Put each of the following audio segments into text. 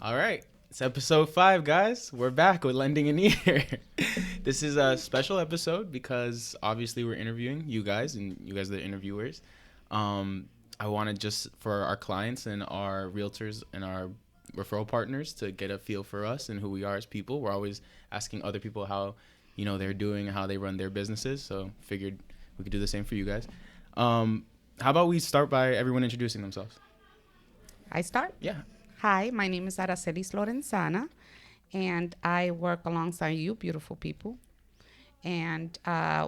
All right. It's episode 5, guys. We're back with Lending an Ear. This is a special episode because obviously we're interviewing you guys and you guys are the interviewers. I wanted just for our clients and our realtors and our referral partners to get a feel for us and who we are as people. We're always asking other people how, they're doing and how they run their businesses. So figured we could do the same for you guys. How about we start by everyone introducing themselves? I start? Yeah. Hi, my name is Aracelis Lorenzana, and I work alongside you beautiful people. And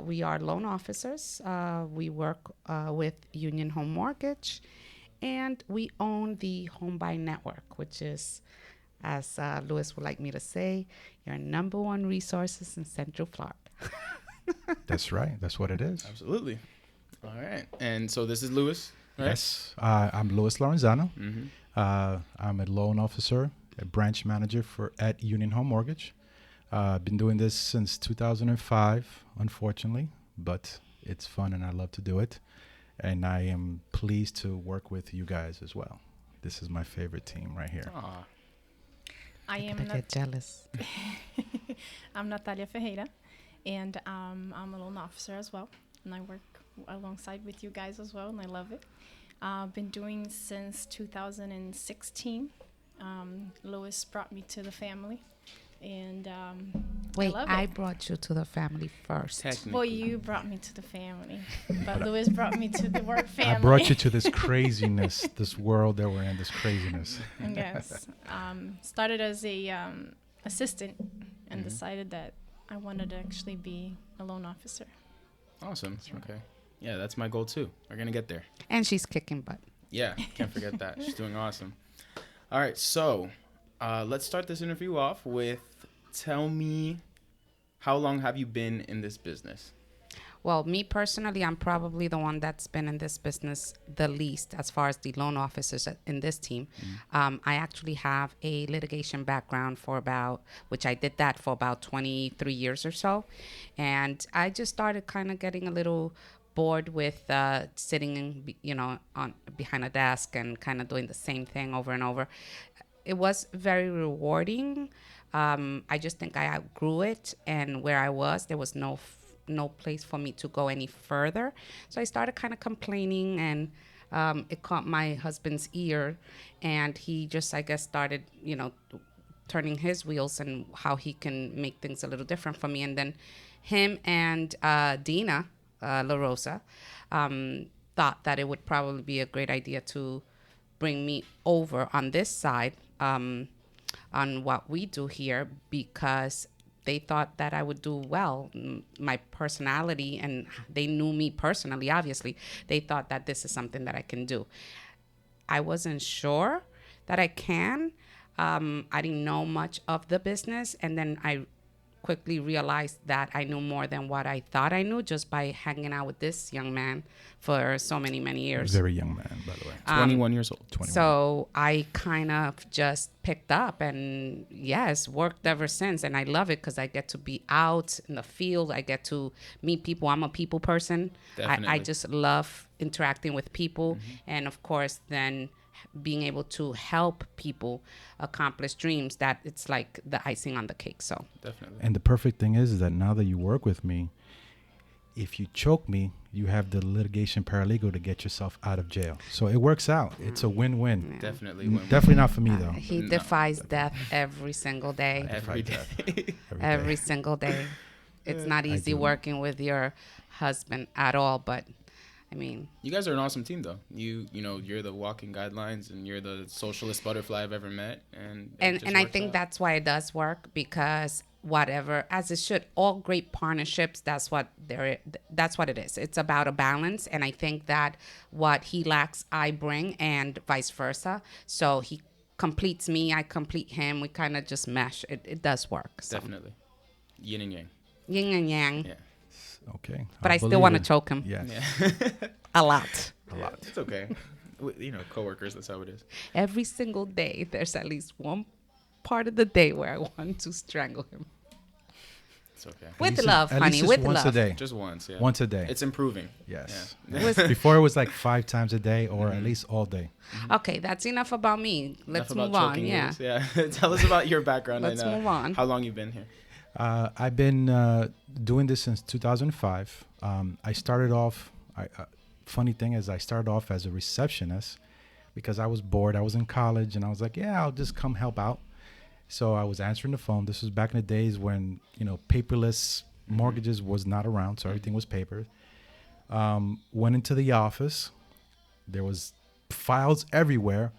we are loan officers. We work with Union Home Mortgage, and we own the Home Buy Network, which is, as Louis would like me to say, your number one resources in Central Florida. That's right. That's what it is. Absolutely. All right. And so this is Louis, right? Yes. I'm Louis Lorenzano. Mm-hmm. I'm a loan officer, a branch manager at Union Home Mortgage. I've been doing this since 2005, unfortunately, but it's fun and I love to do it. And I am pleased to work with you guys as well. This is my favorite team right here. Aw. I am get jealous. I'm Natalia Ferreira, and I'm a loan officer as well, and I work alongside with you guys as well, and I love it. I've been doing since 2016. Louis brought me to the family, and Wait, I love I it. brought you to the family first. Technically. Well, you brought me to the family, but Louis brought me to the work family. I brought you to this craziness, this world that we're in, this craziness. Yes. Started as a assistant and Mhm. decided that I wanted to actually be a loan officer. Awesome. Okay. Yeah, that's my goal too. We're going to get there. And she's kicking butt. Yeah, can't forget that. She's doing awesome. All right, so let's start this interview off with tell me, how long have you been in this business? Well, me personally, I'm probably the one that's been in this business the least as far as the loan officers in this team. I actually have a litigation background which I did that for about 23 years or so. And I just started kind of getting a little bored with sitting, on behind a desk and kind of doing the same thing over and over. It was very rewarding. I just think I outgrew it, and where I was, there was no place for me to go any further. So I started kind of complaining, and it caught my husband's ear, and he just, I guess, started, turning his wheels and how he can make things a little different for me. And then him and Dina La Rosa thought that it would probably be a great idea to bring me over on this side on what we do here, because they thought that I would do well. My personality, and they knew me personally, obviously. They thought that this is something that I can do. I wasn't sure that I can. I didn't know much of the business, and then I quickly realized that I knew more than what I thought I knew just by hanging out with this young man for so many years. Very young man, by the way. 21 years old. 21. So I kind of just picked up and, yes, worked ever since. And I love it because I get to be out in the field. I get to meet people. I'm a people person. I Definitely. just love interacting with people. And, of course, then being able to help people accomplish dreams, that it's like the icing on the cake. So Definitely. And the perfect thing is that now that you work with me, if you choke me, you have the litigation paralegal to get yourself out of jail. So it works out. It's a win-win. yeah. Definitely. Definitely not for me, though. He No. defies death every single day. Every day. Every single day. It's not easy do. working with your husband at all, but I mean, You guys are an awesome team, though. You're the walking guidelines, and you're the socialist butterfly I've ever met. And I think that's why it does work, because whatever, as it should, all great partnerships, that's what it is. It's about a balance, and I think that what he lacks, I bring, and vice versa. So he completes me, I complete him. We kind of just mesh. It does work. So. Definitely. Yin and yang. Yin and yang. Yeah. Okay. But I still believe want to it. choke him Yes. Yeah. a lot. A lot. It's okay. Coworkers, that's how it is. Every single day, there's at least one part of the day where I want to strangle him. It's okay. With least love, at honey, least with once love. a day. Just once, yeah. Once a day. It's improving. Yes. Yeah. Before it was like 5 times a day or at least all day. Okay, that's enough about me. Let's Enough move about on. choking Yeah. moves. Yeah. Tell us about your background Let's and move on. how long you've been here. I've been doing this since 2005. I started off, funny thing is I started off as a receptionist because I was bored. I was in college and I was like, yeah, I'll just come help out. So I was answering the phone. This was back in the days when, paperless mortgages was not around. So everything was paper. Went into the office. There was files everywhere.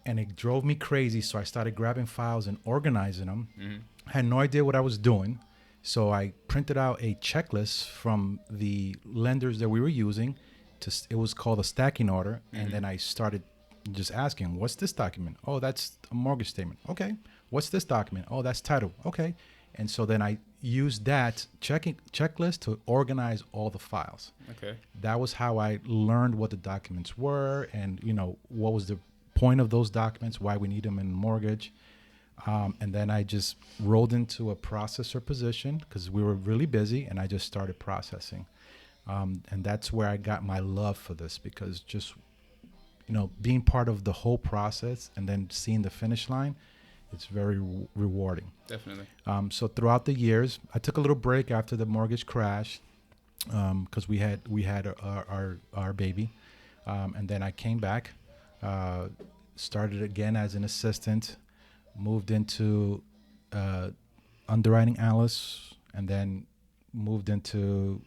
And it drove me crazy. So I started grabbing files and organizing them. I had no idea what I was doing. So I printed out a checklist from the lenders that we were using. It was called a stacking order. And then I started just asking, what's this document? Oh, that's a mortgage statement. Okay. What's this document? Oh, that's title. Okay. And so then I used that checklist to organize all the files. Okay. That was how I learned what the documents were and, what was the point of those documents, why we need them in mortgage. And then I just rolled into a processor position because we were really busy and I just started processing. And that's where I got my love for this because just, being part of the whole process and then seeing the finish line, it's very rewarding. Definitely. So throughout the years, I took a little break after the mortgage crash because we had our baby. And then I came back, started again as an assistant, moved into underwriting analyst, and then moved into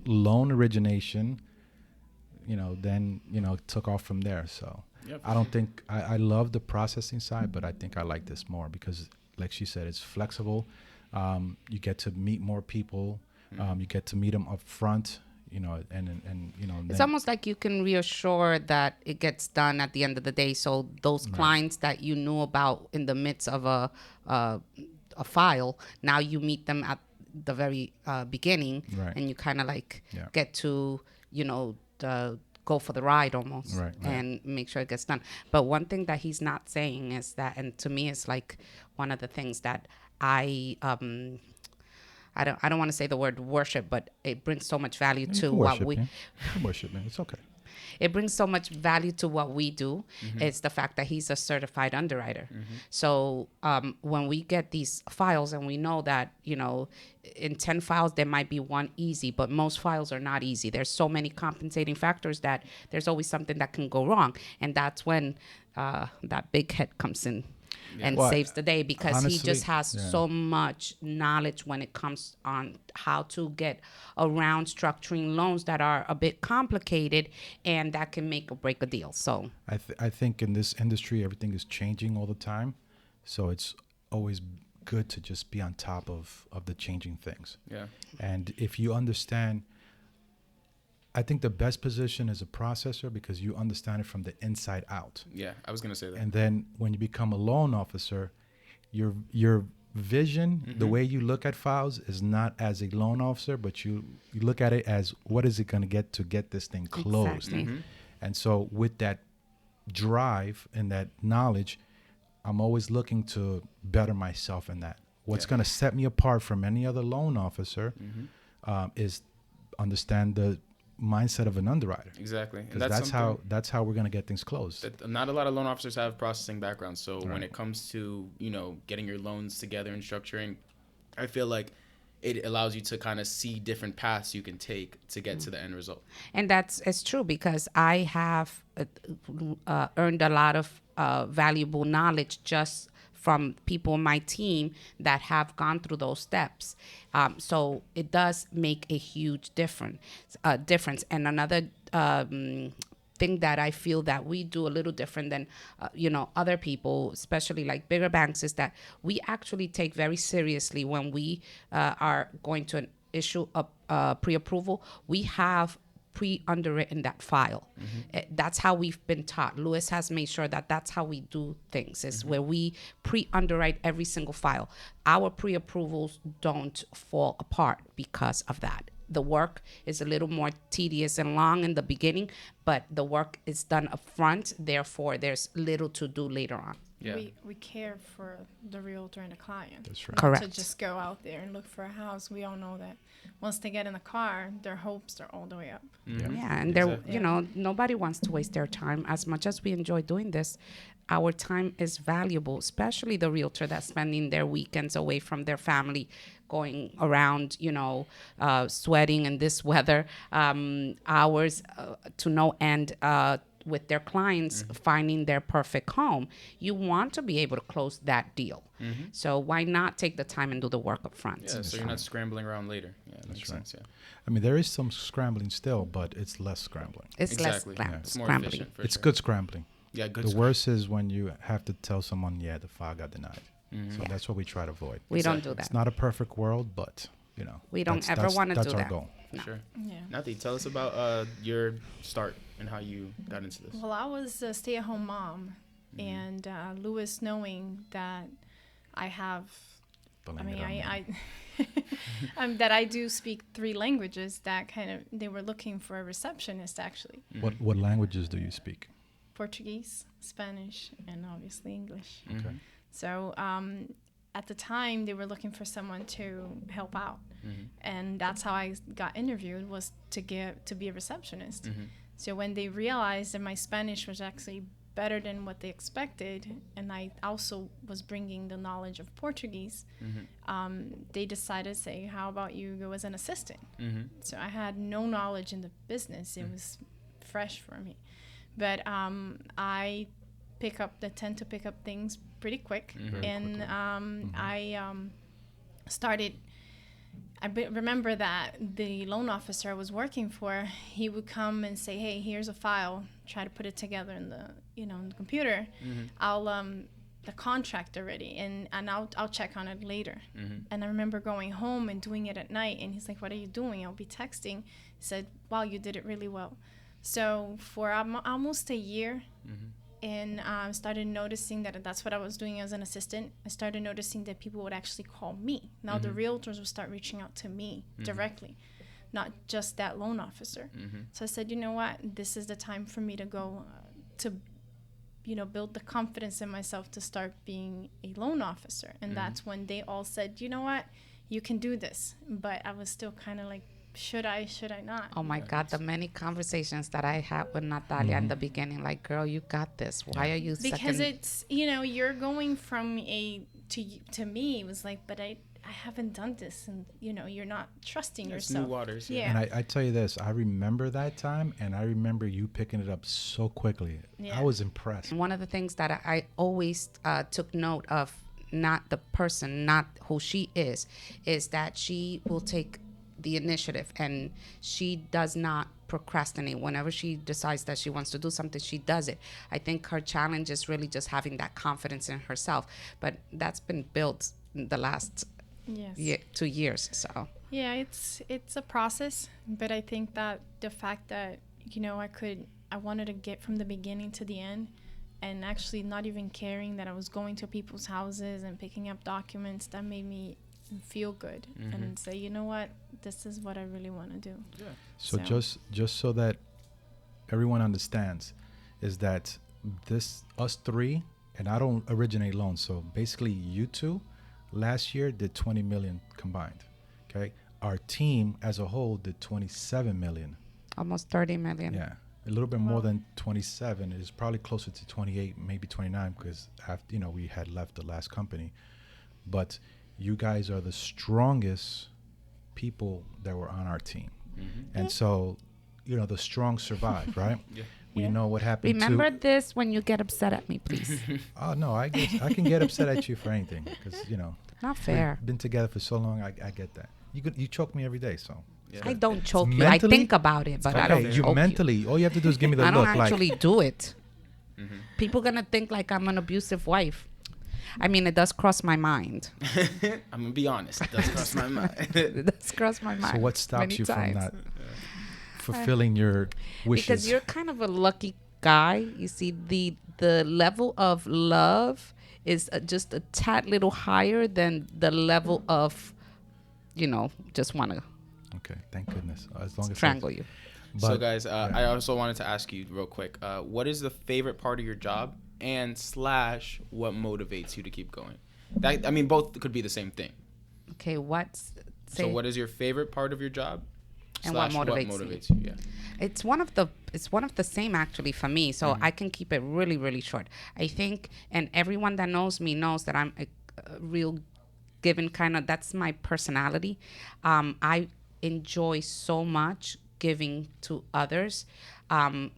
loan origination. Then took off from there. So Yep. I don't think I love the processing side, but I think I like this more because, like she said, it's flexible. You get to meet more people. You get to meet them up front. And It's almost like you can reassure that it gets done at the end of the day. So those clients that you knew about in the midst of a file, now you meet them at the very beginning, Right. and you kind of Yeah. get to go for the ride almost, Right. and make sure it gets done. But one thing that he's not saying is that, and to me, it's like one of the things that I don't want to say the word worship, but it brings so much value You to can what worship we. me. You can worship me. It's okay. It brings so much value to what we do. It's the fact that he's a certified underwriter. So when we get these files and we know that, in 10 files, there might be one easy, but most files are not easy. There's so many compensating factors that there's always something that can go wrong. And that's when that big head comes in and Well, saves the day because he honestly, just has yeah. so much knowledge when it comes on how to get around structuring loans that are a bit complicated and that can make or break a deal. So I think in this industry, everything is changing all the time. So it's always good to just be on top of the changing things. Yeah. And if you understand, I think the best position is a processor because you understand it from the inside out. Yeah. I was gonna say that. And then when you become a loan officer, your vision, the way you look at files is not as a loan officer, but you look at it as what is it going to get this thing closed. Exactly. And so with that drive and that knowledge, I'm always looking to better myself in that. What's Yeah. going to set me apart from any other loan officer is understand the mindset of an underwriter. Exactly. And Because something that's how we're going to get things closed. that not a lot of loan officers have processing backgrounds. So when Right. it comes to, getting your loans together and structuring, I feel like it allows you to kind of see different paths you can take to get to the end result. And it's true because I have earned a lot of valuable knowledge just from people in my team that have gone through those steps. So it does make a huge difference. And another thing that I feel that we do a little different than, other people, especially like bigger banks, is that we actually take very seriously when we are going to issue a pre-approval. We have pre-underwritten that file. That's how we've been taught. Lewis has made sure that that's how we do things, is where we pre-underwrite every single file. Our pre-approvals don't fall apart because of that. The work is a little more tedious and long in the beginning, but the work is done up front. Therefore, there's little to do later on. Yeah. we care for the realtor and the client. That's right. Not Correct. to just go out there and look for a house. We all know that once they get in the car, their hopes are all the way up. Mhm. Yeah, and they're, Exactly. you know, nobody wants to waste their time. As much as we enjoy doing this, our time is valuable, especially the realtor that's spending their weekends away from their family, going around, you know, sweating in this weather, hours to no end. With their clients finding their perfect home, you want to be able to close that deal. So why not take the time and do the work up front? Yeah, so you're not scrambling around later. Yeah, that makes right. sense. Yeah. I mean, there is some scrambling still, but it's less scrambling. It's Exactly. less It's more scrambling. efficient. For It's sure. good scrambling. Yeah, good. The worst is when you have to tell someone, yeah, the file got denied. Mhm. So that's what we try to avoid. We don't Exactly. do that. It's not a perfect world, but, you know. We don't that's- ever that's- want to do That's our that. goal. For No. sure. Yeah. Nati, tell us about your start and how you got into this. Well, I was a stay-at-home mom, Mm-hmm. and Lewis, knowing that I have, I Blame mean, it on me. that I do speak 3 languages. That kind of, they were looking for a receptionist, actually. What languages do you speak? Portuguese, Spanish, and obviously English. Mhm. Okay. So at the time, they were looking for someone to help out, Mhm. and that's how I got interviewed, was to be a receptionist. Mhm. So when they realized that my Spanish was actually better than what they expected, and I also was bringing the knowledge of Portuguese, Mhm. they decided to say, how about you go as an assistant? Mhm. So I had no knowledge in the business. It was fresh for me. But I tend to pick up things pretty quick. Very And quickly. I started, remember that the loan officer I was working for, he would come and say, hey, here's a file, try to put it together in the, in the computer. Mhm. I'll, the contract already, and I'll check on it later. Mhm. And I remember going home and doing it at night, and he's like, what are you doing? I'll be texting. He said, wow, you did it really well. So for almost a year, Mhm. and started noticing that that's what I was doing as an assistant. I started noticing that people would actually call me. Now the realtors would start reaching out to me directly, not just that loan officer. Mhm. So I said, you know what? This is the time for me to go to, build the confidence in myself to start being a loan officer. And that's when they all said, you know what? You can do this. But I was still kind of like, should I not? Oh my God, the many conversations that I had with Natalia in the beginning, like, girl, you got this. Why are you Because second? it's, you're going from to me, it was like, but I haven't done this, and you're not trusting It's yourself. new waters. Yeah. And I tell you this, I remember that time, and I remember you picking it up so quickly. Yeah. I was impressed. One of the things that I always took note of, not the person, not who she is that she will take the initiative, and she does not procrastinate. Whenever she decides that she wants to do something, she does it. I think her challenge is really just having that confidence in herself, but that's been built in the last Yes. 2 years. So Yeah, it's a process, but I think that the fact that I wanted to get from the beginning to the end, and actually not even caring that I was going to people's houses and picking up documents, that made me feel good and say, you know what, this is what I really want to do. So So- just so that everyone understands, is that us 3, and I don't originate loans. So basically, you 2 last year did 20 million combined. Okay, our team as a whole did 27 million. almost 30 million. Yeah, a little bit more than 27. It's probably closer to 28, maybe 29, because after we had left the last company. But you guys are the strongest people that were on our team, and so the strong survive, right? Yeah. We Yeah. know what happened. Remember this when you get upset at me, please. Oh no, I can get upset at you for anything, because Not fair. we've been together for so long. I get that. You choke me every day, so. Yeah. I don't choke you. I Mentally- think about it, but I don't Okay, you choke mentally. All you have to do is give me the I don't look, actually like. do it. People gonna think like I'm an abusive wife. I mean, it does cross my mind. I'm gonna be honest. It does cross my mind. It does cross my mind. So what stops many you from times. not fulfilling your wishes? Because you're kind of a lucky guy. You see, the level of love is just a tad little higher than the level of, just want to Okay, thank goodness. As long as strangle you. So But- guys, I also wanted to ask you real quick, what is the favorite part of your job and slash what motivates you to keep going? That, I mean, both could be the same thing. Okay, So what is your favorite part of your job? And what Slash motivates you? Yeah. It's one of the same actually for me, so I can keep it really, really short. I think, and everyone that knows me knows that I'm a real giving kind of, that's my personality. I enjoy so much giving to others,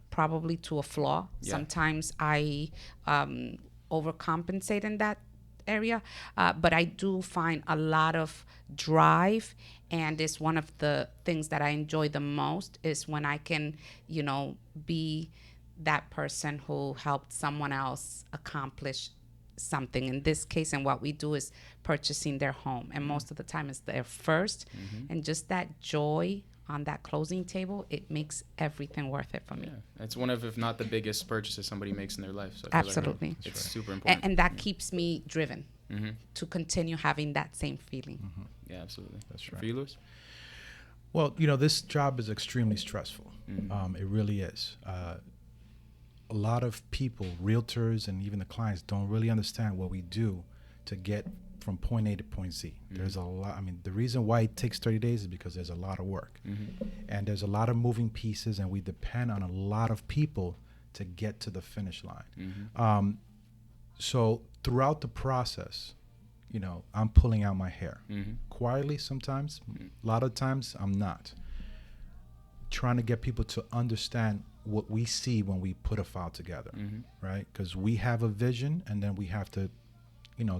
probably to a flaw. Yeah. Sometimes I overcompensate in that area, but I do find a lot of drive, and it's one of the things that I enjoy the most is when I can, be that person who helped someone else accomplish something. In this case, and what we do is purchasing their home, and most of the time it's their 1st, and just that joy on that closing table, it makes everything worth it for me. Yeah. It's one of, if not the biggest purchases somebody makes in their life. So I feel Absolutely. like it's super important. And that keeps me driven Mm-hmm. to continue having that same feeling. Yeah, absolutely. That's right. For you, Louis? Well, this job is extremely stressful. It really is. A lot of people, realtors, and even the clients don't really understand what we do to get from point A to point Z. There's a lot. I mean, the reason why it takes 30 days is because there's a lot of work. And there's a lot of moving pieces, and we depend on a lot of people to get to the finish line. So throughout the process, I'm pulling out my hair. Quietly sometimes, a lot of times I'm not. Trying to get people to understand what we see when we put a file together, right? Because we have a vision, and then we have to,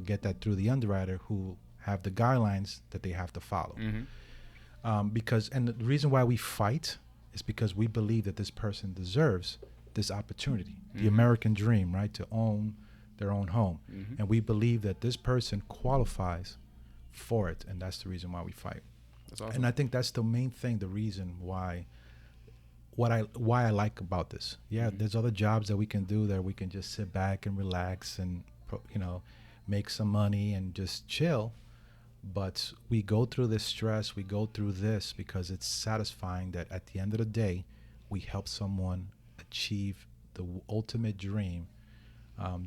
get that through the underwriter who have the guidelines that they have to follow. And the reason why we fight is because we believe that this person deserves this opportunity, the American dream, right? To own their own home. And we believe that this person qualifies for it, and that's the reason why we fight. That's awesome. And I think that's the main thing, the reason why I like about this. There's other jobs that we can do that we can just sit back and relax and make some money and just chill, but we go through this stress, we go through this because it's satisfying that at the end of the day we help someone achieve the ultimate dream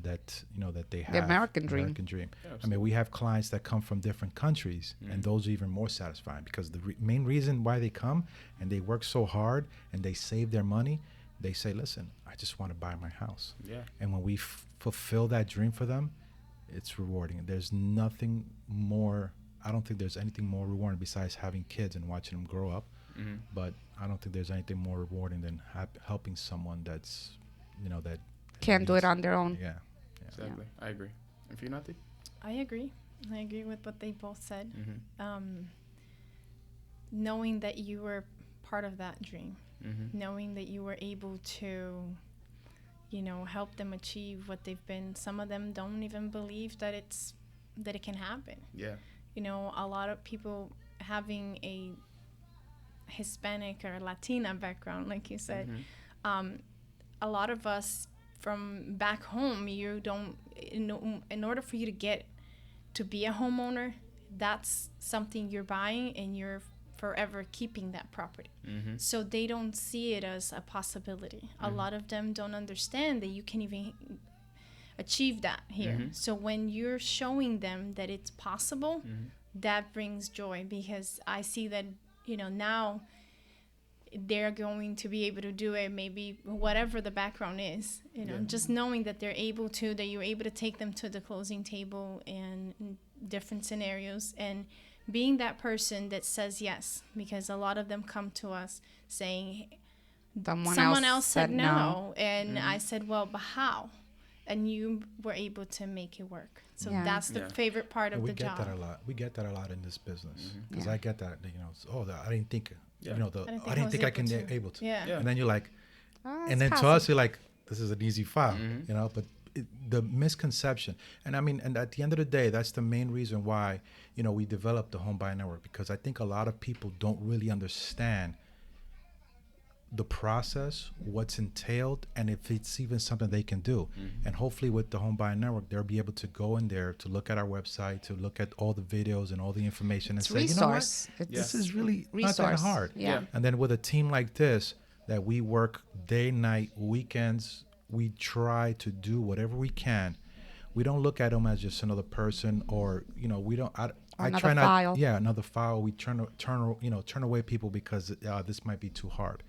that they have. The American dream. Yeah, I mean, we have clients that come from different countries, and those are even more satisfying because the main reason why they come and they work so hard and they save their money, they say, listen, I just want to buy my house. Yeah. And when we fulfill that dream for them, it's rewarding. There's nothing more. I don't think there's anything more rewarding besides having kids and watching them grow up. But I don't think there's anything more rewarding than helping someone that's, that Can't do it on their own. Yeah. Exactly. I agree. And for you, Nati? I agree with what they both said. Knowing that you were part of that dream, knowing that you were able to, help them achieve what they've been. Some of them don't even believe that it can happen. Yeah. A lot of people having a Hispanic or Latina background, like you said, a lot of us from back home, you don't, in order for you to get to be a homeowner, that's something you're buying and you're forever keeping that property. So they don't see it as a possibility. A lot of them don't understand that you can even achieve that here. So when you're showing them that it's possible, that brings joy, because I see that, now they're going to be able to do it, maybe whatever the background is, just knowing that they're able to, that you're able to take them to the closing table and different scenarios, and being that person that says yes, because a lot of them come to us saying someone else said no. And I said, well, but how? And you were able to make it work. So that's the favorite part of the job. We get that a lot in this business, because I get that, I didn't think, I didn't think I can be able to. Yeah. And then you're like, and then to us, you're like, this is an easy file, but the misconception, and at the end of the day, that's the main reason why, we developed the Home Buyer Network, because I think a lot of people don't really understand the process, what's entailed, and if it's even something they can do. And hopefully with the Home Buyer Network, they'll be able to go in there to look at our website, to look at all the videos and all the information, and say, resource. This is really resource. not that hard. Yeah. And then with a team like this, that we work day, night, weekends, we try to do whatever we can. We don't look at them as just another person, or we don't. I Another try not. file. Yeah, another file. We turn away people because this might be too hard.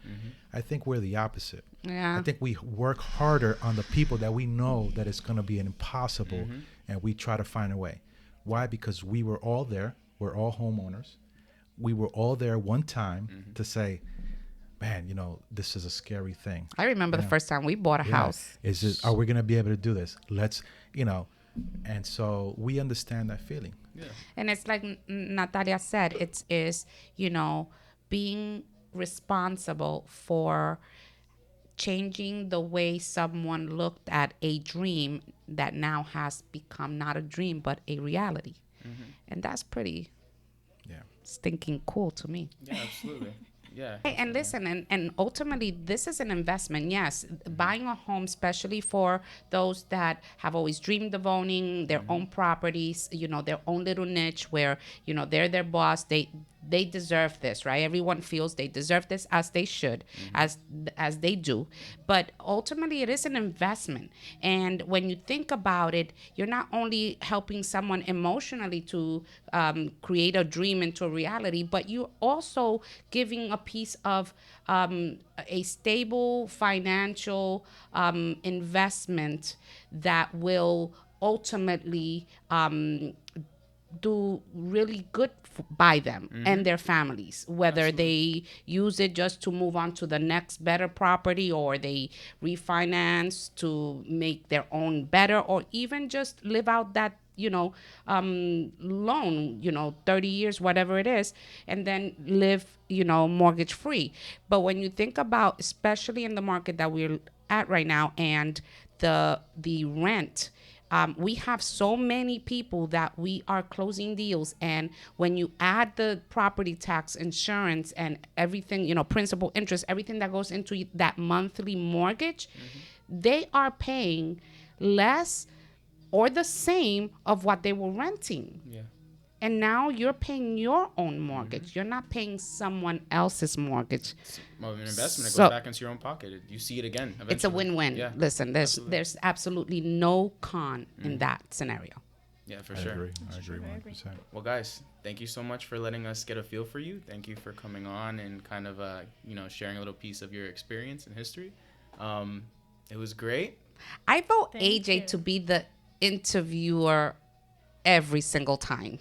I think we're the opposite. Yeah. I think we work harder on the people that we know that it's going to be an impossible, and we try to find a way. Why? Because we were all there. We're all homeowners. We were all there one time to say, man, this is a scary thing. I remember the first time we bought a house. Are we going to be able to do this? Let's, and so we understand that feeling. Yeah. And it's like Natalia said, is being responsible for changing the way someone looked at a dream that now has become not a dream but a reality. And that's pretty stinking cool to me. Yeah, absolutely. Yeah. Hey, and listen, and ultimately, this is an investment. Yes, buying a home, especially for those that have always dreamed of owning their own properties, their own little niche where, they're their boss. They deserve this, right? Everyone feels they deserve this, as they should, as they do. But ultimately, it is an investment. And when you think about it, you're not only helping someone emotionally to create a dream into a reality, but you're also giving a piece of a stable financial investment that will ultimately do really good by them and their families, whether they use it just to move on to the next better property, or they refinance to make their own better, or even just live out that loan, 30 years, whatever it is, and then live, mortgage free. But when you think about, especially in the market that we're at right now, and the rent, we have so many people that we are closing deals, and when you add the property tax, insurance, and everything, principal, interest, everything that goes into that monthly mortgage, they are paying less or the same of what they were renting. Yeah. And now you're paying your own mortgage. You're not paying someone else's mortgage. It's more of an investment. It So- goes back into your own pocket. You see it again eventually. It's a win-win. Yeah. Listen, there's absolutely no con in that scenario. Yeah, for I sure. agree. I Sure, agree I 100%. Well, guys, thank you so much for letting us get a feel for you. Thank you for coming on and kind of, sharing a little piece of your experience and history. It was great. I vote Thank AJ you. to be the interviewer every single time.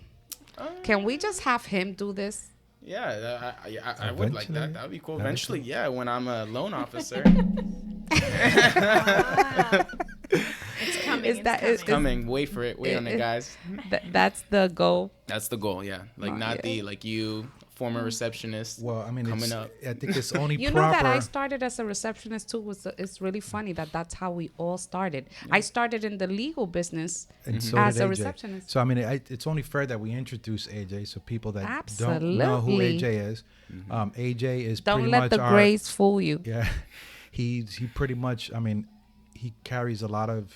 Can we just have him do this? Yeah, I would like Eventually. that. That would be cool. That'd be Eventually, yeah, when I'm a loan officer. It's coming. Is that- is- Coming. Wait for it. Wait on it, guys. That's the goal. That's the goal, yeah. Like, Oh, not yeah. the, like, you, former receptionist. Well, I mean, Coming up. I think it's only You proper. know that I started as a receptionist too. It's really funny that's how we all started. I started in the legal business and so as did a AJ. receptionist. So I mean, it's only fair that we introduce AJ so people that don't Absolutely. know who AJ is. AJ is Don't pretty let much the our, grays fool you. Yeah, he pretty much. I mean, he carries a lot of.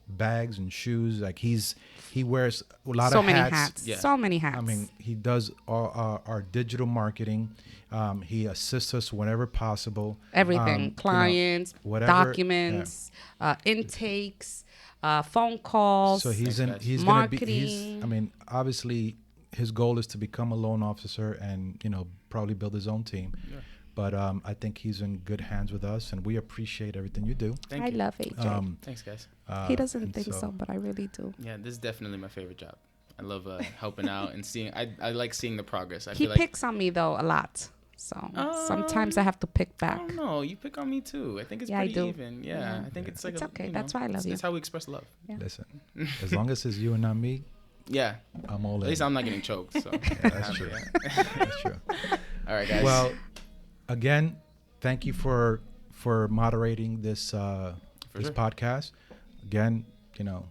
Bags and shoes. Like he wears a lot So of many hats. hats. Yeah. So many hats. I mean, he does all our digital marketing. He assists us whenever possible. everything: clients, whatever, documents, intakes, phone calls. So he's Thanks, he's guys. gonna be. Marketing. I mean, obviously, his goal is to become a loan officer and probably build his own team. Yeah. But I think he's in good hands with us, and we appreciate everything you do. Thank I you. love AJ. Thanks, guys. He doesn't and think so, but I really do. Yeah, this is definitely my favorite job. I love helping out and seeing. I like seeing the progress. I He feel like. picks on me though a lot, so sometimes I have to pick I back. don't know. You pick on me too. I think it's Yeah, I pretty do. even. Yeah, Yeah. I think it's like It's a, okay. That's why I love it's, you. It's how we express love. Yeah. Listen, as long as it's you and not me, Yeah. I'm all in. At least I'm not getting choked. So that's true. That's true. All right, guys. Well, again, thank you for moderating this this sure. podcast. Again,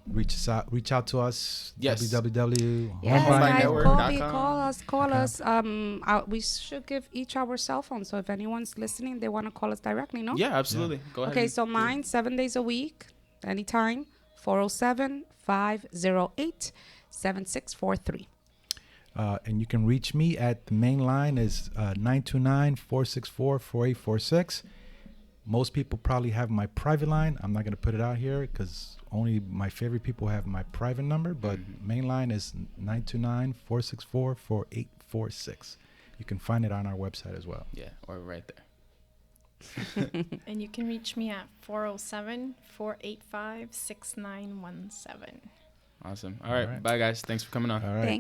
reach out to us. Yes. www. Yes, Homebuying guys, Network.com. call us. We should give each our cell phone. So if anyone's listening, they want to call us directly, no? yeah, absolutely. Go ahead. Okay, and so do it. mine 7 days a week, anytime, 407-508-7643. And you can reach me at the main line is 929-464-4846. Most people probably have my private line. I'm not going to put it out here because only my favorite people have my private number, but main line is 929-464-4846. You can find it on our website as well. Yeah, or right there. And you can reach me at 407-485-6917. Awesome. All right. All right. Bye, guys. Thanks for coming on. All right.